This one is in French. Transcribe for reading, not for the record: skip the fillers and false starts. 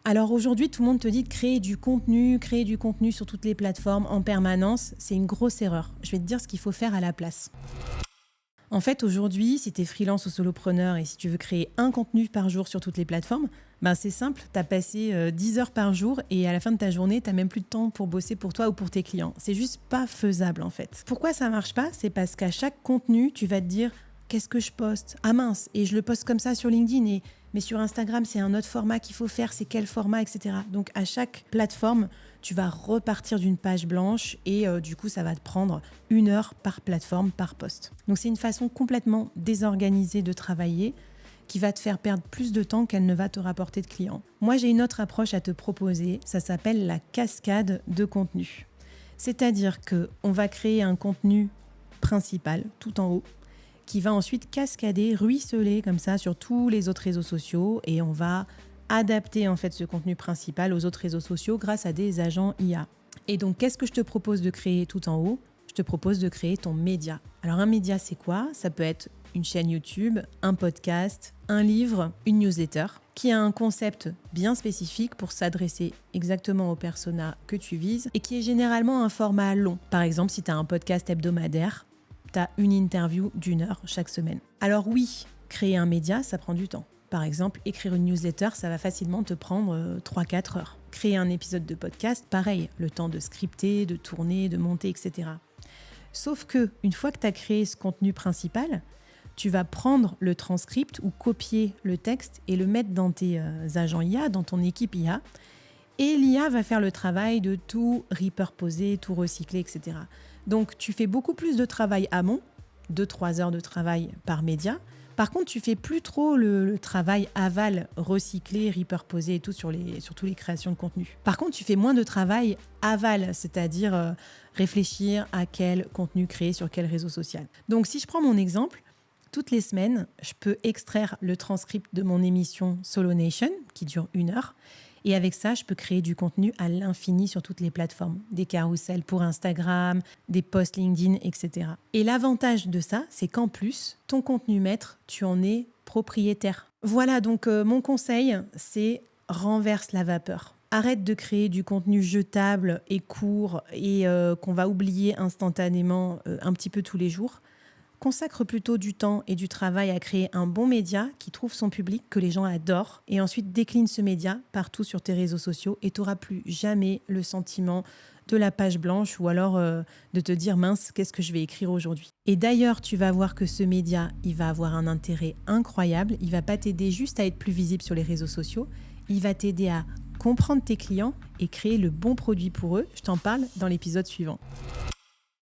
Alors aujourd'hui, tout le monde te dit de créer du contenu sur toutes les plateformes en permanence. C'est une grosse erreur. Je vais te dire ce qu'il faut faire à la place. En fait, aujourd'hui, si tu es freelance ou solopreneur et si tu veux créer un contenu par jour sur toutes les plateformes, c'est simple, tu as passé 10 heures par jour et à la fin de ta journée, tu n'as même plus de temps pour bosser pour toi ou pour tes clients. C'est juste pas faisable en fait. Pourquoi ça marche pas ? C'est parce qu'à chaque contenu, tu vas te dire « qu'est-ce que je poste ? Ah mince, et je le poste comme ça sur LinkedIn, mais sur Instagram, c'est un autre format qu'il faut faire, c'est quel format, etc. » Donc à chaque plateforme, tu vas repartir d'une page blanche et du coup, ça va te prendre 1 heure par plateforme, par post. Donc c'est une façon complètement désorganisée de travailler qui va te faire perdre plus de temps qu'elle ne va te rapporter de clients. Moi, j'ai une autre approche à te proposer, ça s'appelle la cascade de contenu. C'est-à-dire qu'on va créer un contenu principal, tout en haut, qui va ensuite cascader, ruisseler comme ça sur tous les autres réseaux sociaux et on va adapter en fait ce contenu principal aux autres réseaux sociaux grâce à des agents IA. Et donc, qu'est-ce que je te propose de créer tout en haut ? Je te propose de créer ton média. Alors, un média, c'est quoi ? Ça peut être une chaîne YouTube, un podcast, un livre, une newsletter, qui a un concept bien spécifique pour s'adresser exactement aux personas que tu vises et qui est généralement un format long. Par exemple, si tu as un podcast hebdomadaire, tu as une interview d'1 heure chaque semaine. Alors oui, créer un média, ça prend du temps. Par exemple, écrire une newsletter, ça va facilement te prendre 3-4 heures. Créer un épisode de podcast, pareil, le temps de scripter, de tourner, de monter, etc. Sauf que, une fois que tu as créé ce contenu principal, tu vas prendre le transcript ou copier le texte et le mettre dans tes agents IA, dans ton équipe IA. Et l'IA va faire le travail de tout repurposer, tout recycler, etc. Donc, tu fais beaucoup plus de travail amont, 2-3 heures de travail par média. Par contre, tu fais plus trop le travail aval, recycler, repurposer et tout sur toutes les créations de contenu. Par contre, tu fais moins de travail aval, c'est-à-dire réfléchir à quel contenu créer sur quel réseau social. Donc, si je prends mon exemple, toutes les semaines, je peux extraire le transcript de mon émission Solo Nation, qui dure 1 heure. Et avec ça, je peux créer du contenu à l'infini sur toutes les plateformes. Des carousels pour Instagram, des posts LinkedIn, etc. Et l'avantage de ça, c'est qu'en plus, ton contenu maître, tu en es propriétaire. Voilà, donc mon conseil, c'est renverse la vapeur. Arrête de créer du contenu jetable et court et qu'on va oublier instantanément un petit peu tous les jours. Consacre plutôt du temps et du travail à créer un bon média qui trouve son public, que les gens adorent, et ensuite décline ce média partout sur tes réseaux sociaux et tu n'auras plus jamais le sentiment de la page blanche ou alors de te dire « mince, qu'est-ce que je vais écrire aujourd'hui ?» Et d'ailleurs, tu vas voir que ce média, il va avoir un intérêt incroyable, il ne va pas t'aider juste à être plus visible sur les réseaux sociaux, il va t'aider à comprendre tes clients et créer le bon produit pour eux. Je t'en parle dans l'épisode suivant.